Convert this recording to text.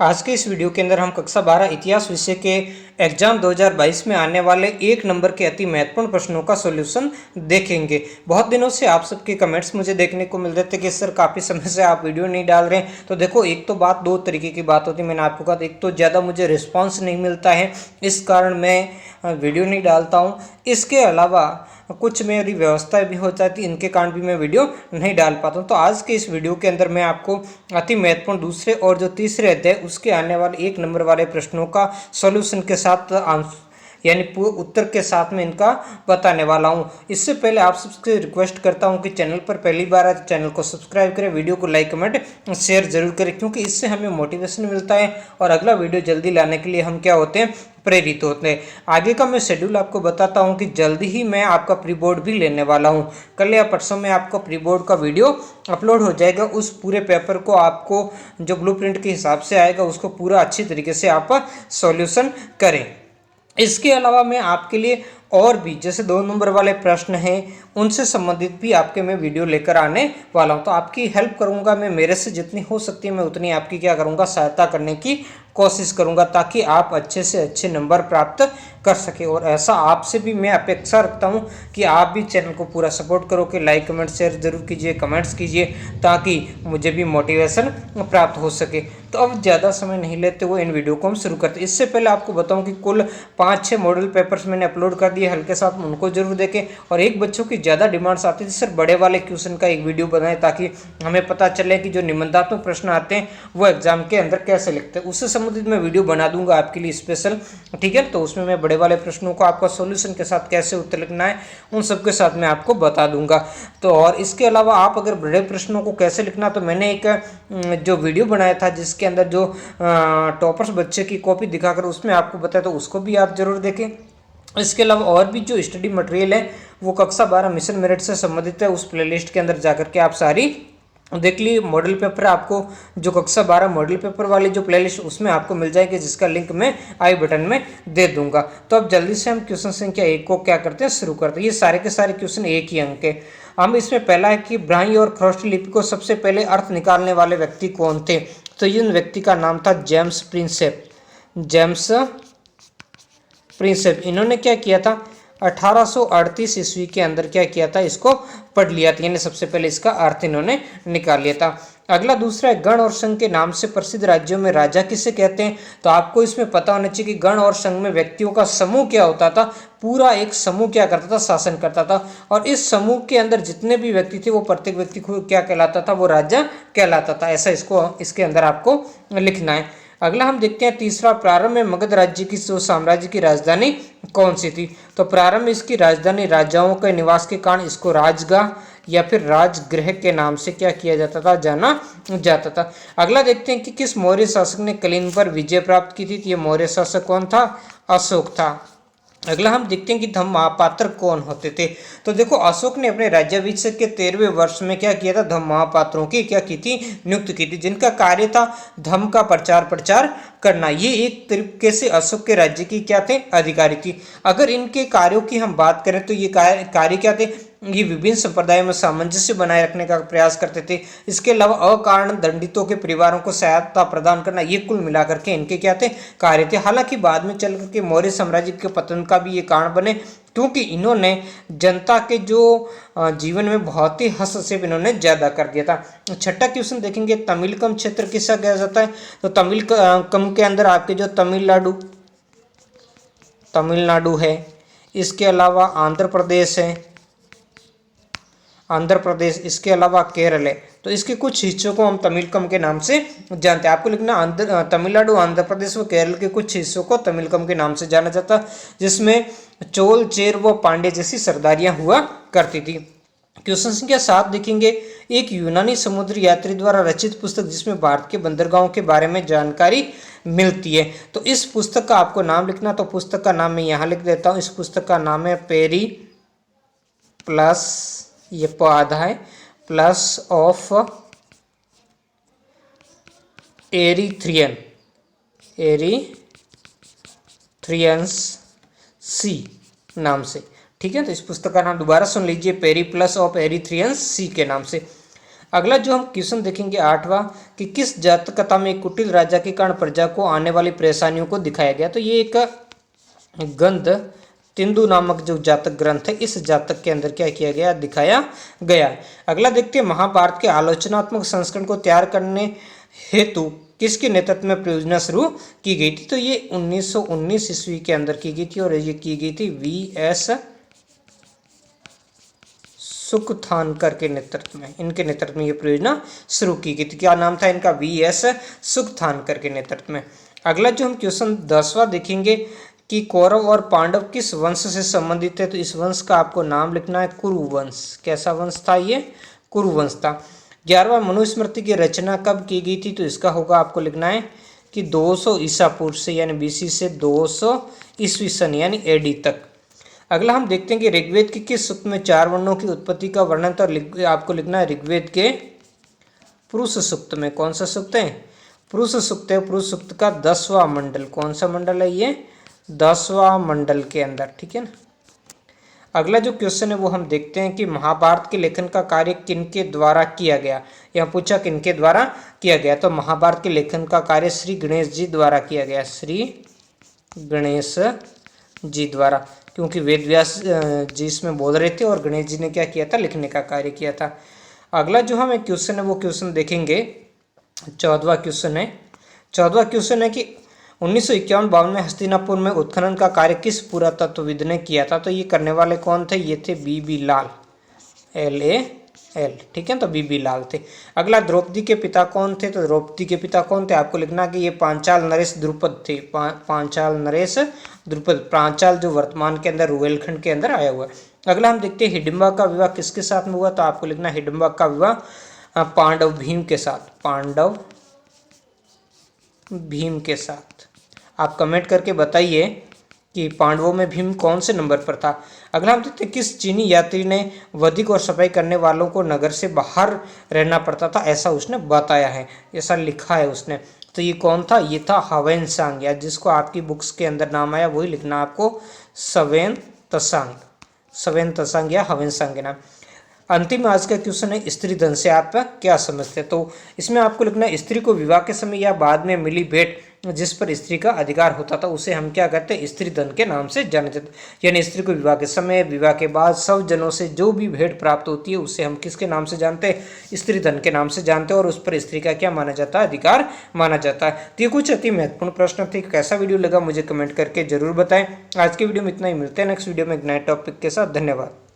आज के इस वीडियो के अंदर हम कक्षा 12 इतिहास विषय के एग्जाम 2022 में आने वाले 1 नंबर के अति महत्वपूर्ण प्रश्नों का सॉल्यूशन देखेंगे। बहुत दिनों से आप सबके कमेंट्स मुझे देखने को मिल रहे थे कि सर काफ़ी समय से आप वीडियो नहीं डाल रहे हैं। तो देखो, एक तो बात दो तरीके की बात होती है। मैंने आपको कहा, एक तो ज़्यादा मुझे रिस्पॉन्स नहीं मिलता है, इस कारण मैं वीडियो नहीं डालता हूँ। इसके अलावा कुछ मेरी व्यवस्थाएं भी हो जाती, इनके कारण भी मैं वीडियो नहीं डाल पाता हूँ। तो आज के इस वीडियो के अंदर मैं आपको अति महत्वपूर्ण दूसरे और जो तीसरे अध्याय उसके आने वाले 1 नंबर वाले प्रश्नों का सॉल्यूशन के साथ यानी उत्तर के साथ में इनका बताने वाला हूँ। इससे पहले आप सबसे रिक्वेस्ट करता हूँ कि चैनल पर पहली बार आए तो चैनल को सब्सक्राइब करें, वीडियो को लाइक कमेंट शेयर जरूर करें, क्योंकि इससे हमें मोटिवेशन मिलता है और अगला वीडियो जल्दी लाने के लिए हम क्या होते हैं, प्रेरित होते हैं। आगे का मैं शेड्यूल आपको बताता हूं कि जल्दी ही मैं आपका प्री बोर्ड भी लेने वाला हूं। कल या परसों में आपका प्री बोर्ड का वीडियो अपलोड हो जाएगा। उस पूरे पेपर को आपको जो ब्लूप्रिंट के हिसाब से आएगा उसको पूरा अच्छी तरीके से आप सॉल्यूशन करें। इसके अलावा मैं आपके लिए और भी जैसे 2 नंबर वाले प्रश्न हैं उनसे संबंधित भी आपके मैं वीडियो लेकर आने वाला हूं। तो आपकी हेल्प करूंगा मैं, मेरे से जितनी हो सकती है मैं उतनी आपकी क्या करूंगा, सहायता करने की कोशिश करूंगा, ताकि आप अच्छे से अच्छे नंबर प्राप्त कर सके। और ऐसा आपसे भी मैं अपेक्षा रखता हूं कि आप भी चैनल को पूरा सपोर्ट करो, कि लाइक कमेंट शेयर जरूर कीजिए, कमेंट्स कीजिए, ताकि मुझे भी मोटिवेशन प्राप्त हो सके। तो अब ज़्यादा समय नहीं लेते हुए इन वीडियो को हम शुरू करते हैं। इससे पहले आपको बताऊं कि कुल 5-6 मॉडल पेपर्स मैंने अपलोड कर दिए, हल्के साथ में उनको जरूर देखें। और एक बच्चों की ज़्यादा डिमांड्स आती थी, सर बड़े वाले क्वेश्चन का एक वीडियो बनाएं ताकि हमें पता चले कि जो निबंधात्मक प्रश्न आते हैं वो एग्जाम के अंदर कैसे लिखते हैं। उससे संबंधित मैं वीडियो बना दूंगा आपके लिए स्पेशल, ठीक है। तो उसमें मैं बड़े वाले प्रश्नों को आपका सॉल्यूशन के साथ कैसे उत्तर लिखना है उन सब के साथ मैं आपको बता दूंगा। तो और इसके अलावा आप अगर बड़े प्रश्नों को कैसे लिखना, तो मैंने एक जो वीडियो बनाया था जिसके अंदर जो टॉपर्स बच्चे की कॉपी दिखाकर उसमें आपको बताया, तो उसको भी आप जरूर देखें। इसके अलावा और भी जो स्टडी मटेरियल है वो कक्षा 12 मिशन मेरिट से संबंधित है, उस प्लेलिस्ट के अंदर जाकर के आप सारी देख ली। मॉडल पेपर आपको जो कक्षा 12 मॉडल पेपर वाली जो प्लेलिस्ट उसमें आपको मिल जाएगी, जिसका लिंक मैं आई बटन में दे दूंगा। तो अब जल्दी से हम क्वेश्चन संख्या 1 को क्या करते हैं, शुरू करते हैं। ये सारे के सारे क्वेश्चन एक ही अंक के। हम इसमें पहला है कि ब्राह्मी और ख्रोष्टी लिपि को सबसे पहले अर्थ निकालने वाले व्यक्ति कौन थे। तो इन व्यक्ति का नाम था जेम्स प्रिंसेप। जेम्स प्रिंसेप इन्होंने क्या किया था, 1838 ईस्वी के अंदर क्या किया था, इसको पढ़ लिया था, यानी सबसे पहले इसका अर्थ इन्होंने निकाल लिया था। अगला दूसरा है गण और संघ के नाम से प्रसिद्ध राज्यों में राजा किसे कहते हैं। तो आपको इसमें पता होना चाहिए कि गण और संघ में व्यक्तियों का समूह क्या होता था, पूरा एक समूह क्या करता था, शासन करता था। और इस समूह के अंदर जितने भी व्यक्ति थे वो प्रत्येक व्यक्ति को क्या कहलाता था, वो राजा कहलाता था। ऐसा इसको इसके अंदर आपको लिखना है। अगला हम देखते हैं तीसरा, प्रारंभ में मगध राज्य की साम्राज्य की राजधानी कौन सी थी। तो प्रारंभ में इसकी राजधानी राजाओं के निवास के कारण इसको राजगाह या फिर राजगृह के नाम से क्या किया जाता था, जाना जाता था। अगला देखते हैं कि किस मौर्य शासक ने कलिंग पर विजय प्राप्त की थी। ये मौर्य शासक कौन था, अशोक था। अगला हम देखते हैं कि धम्म महापात्र कौन होते थे। तो देखो, अशोक ने अपने राज्याभिषेक के 13वें वर्ष में क्या किया था, धम्म महापात्रों की क्या की थी, नियुक्त की थी, जिनका कार्य था धम्म का प्रचार करना। ये एक तरीके से अशोक के राज्य की क्या थे, अधिकारी थी। अगर इनके कार्यों की हम बात करें तो ये कार्य क्या थे, ये विभिन्न संप्रदायों में सामंजस्य बनाए रखने का प्रयास करते थे। इसके अलावा अकारण दंडितों के परिवारों को सहायता प्रदान करना, ये कुल मिलाकर के इनके क्या थे, कार्य थे। हालांकि बाद में चल करके मौर्य साम्राज्य के पतन का भी ये कारण बने, क्योंकि इन्होंने जनता के जो जीवन में बहुत ही हस्तक्षेप इन्होंने ज्यादा कर दिया था। छठा क्वेश्चन देखेंगे, तमिलकम क्षेत्र किसका कहा जाता है। तो तमिलकम के अंदर आपके जो तमिलनाडु है, इसके अलावा आंध्र प्रदेश है, इसके अलावा केरल है। तो इसके कुछ हिस्सों को हम तमिलकम के नाम से जानते हैं। आपको लिखना तमिलनाडु, आंध्र प्रदेश व केरल के कुछ हिस्सों को तमिलकम के नाम से जाना जाता, जिसमें चोल, चेर व पांड्य जैसी सरदारियां हुआ करती थी। क्वेश्चन संख्या 7 देखेंगे, एक यूनानी समुद्री यात्री द्वारा रचित पुस्तक जिसमें भारत के बंदरगाहों के बारे में जानकारी मिलती है। तो इस पुस्तक का आपको नाम लिखना। तो पुस्तक का नाम मैं यहाँ लिख देता हूँ। इस पुस्तक का नाम है पेरी प्लस, ये पौधा है, प्लस ऑफ एरीथ्रियंस सी नाम से, ठीक है। तो इस पुस्तक का नाम दोबारा सुन लीजिए, पेरी प्लस ऑफ एरीथ्रियंस सी के नाम से। अगला जो हम क्वेश्चन देखेंगे 8वां कि किस जातक कथा में कुटिल राजा के कारण प्रजा को आने वाली परेशानियों को दिखाया गया। तो ये एक गंध तिंदु नामक जो जातक ग्रंथ है, इस जातक के अंदर क्या किया गया, दिखाया गया। अगला देखते हैं महाभारत के आलोचनात्मक संस्करण को तैयार करने हेतु किसके नेतृत्व में परियोजना शुरू की गई थी। तो ये 1919 ईस्वी के अंदर की गई थी और ये की गई थी वी.एस. सुकथानकर के नेतृत्व में। इनके नेतृत्व में ये परियोजना शुरू की गई थी। क्या नाम था इनका, वी.एस. सुकथानकर के नेतृत्व में। अगला जो हम क्वेश्चन 10वां देखेंगे कि कौरव और पांडव किस वंश से संबंधित है। तो इस वंश का आपको नाम लिखना है कुरुवंश। कैसा वंश था ये, कुरुवंश था। 11वां मनुस्मृति की रचना कब की गई थी। तो इसका होगा आपको लिखना है कि 200 ईसा पूर्व से यानी बीसी से 200 ईस्वी सन यानी एडी तक। अगला हम देखते हैं कि ऋग्वेद के किस सूक्त में 4 वर्णों की उत्पत्ति का वर्णन, तो आपको लिखना है ऋग्वेद के पुरुष सूक्त में। कौन सा सूक्त है, पुरुष सूक्त है। पुरुष सूक्त का 10वां मंडल, कौन सा मंडल है ये, 10वां मंडल के अंदर, ठीक है ना। अगला जो क्वेश्चन है वो हम देखते हैं कि महाभारत के लेखन का कार्य किनके द्वारा किया गया। यहाँ पूछा किनके द्वारा किया गया, तो महाभारत के लेखन का कार्य श्री गणेश जी द्वारा किया गया, श्री गणेश जी द्वारा, क्योंकि वेद व्यास जी इसमें बोल रहे थे और गणेश जी ने क्या किया था, लिखने का कार्य किया था। अगला जो हम एक क्वेश्चन है वो क्वेश्चन देखेंगे 14वां क्वेश्चन है। 14वां क्वेश्चन है कि 1951-52 में हस्तिनापुर में उत्खनन का कार्य किस पुरातत्वविद ने किया था। तो ये करने वाले कौन थे, ये थे बी.बी. लाल, LAL, ठीक है, तो बी.बी. लाल थे। अगला द्रौपदी के पिता कौन थे। तो द्रौपदी के पिता कौन थे, आपको लिखना कि ये पांचाल नरेश द्रुपद थे। पांचाल नरेश द्रुपद, पांचाल जो वर्तमान के अंदर रुहेलखंड के अंदर आया हुआ है। अगला हम देखते हैं हिडिंबा का विवाह किसके साथ में हुआ। तो आपको लिखना हिडिंबा का विवाह पांडव भीम के साथ, पांडव भीम के साथ। आप कमेंट करके बताइए कि पांडवों में भीम कौन से नंबर पर था। अगला हम देखते हैं किस चीनी यात्री ने वधिक और सफाई करने वालों को नगर से बाहर रहना पड़ता था, ऐसा उसने बताया है, ऐसा लिखा है उसने। तो ये कौन था, ये था हवेन सांग, या जिसको आपकी बुक्स के अंदर नाम आया वही लिखना आपको, सवेन तसांग, सवेन तसांग या हवेन सांग के नाम। अंतिम आज का क्वेश्चन है स्त्री धन से आप क्या समझते हैं। तो इसमें आपको लिखना है स्त्री को विवाह के समय या बाद में मिली भेंट जिस पर स्त्री का अधिकार होता था उसे हम क्या कहते हैं, स्त्री धन के नाम से जाने जाते। यानी स्त्री को विवाह के समय, विवाह के बाद सब जनों से जो भी भेंट प्राप्त होती है उसे हम किसके नाम से जानते हैं, स्त्री धन के नाम से जानते हैं, और उस पर स्त्री का क्या माना जाता है, अधिकार माना जाता है। तो ये कुछ अति महत्वपूर्ण प्रश्न थे। कैसा वीडियो लगा मुझे कमेंट करके जरूर बताएं। आज की वीडियो में इतना ही, मिलते हैं नेक्स्ट वीडियो में एक नए टॉपिक के साथ। धन्यवाद।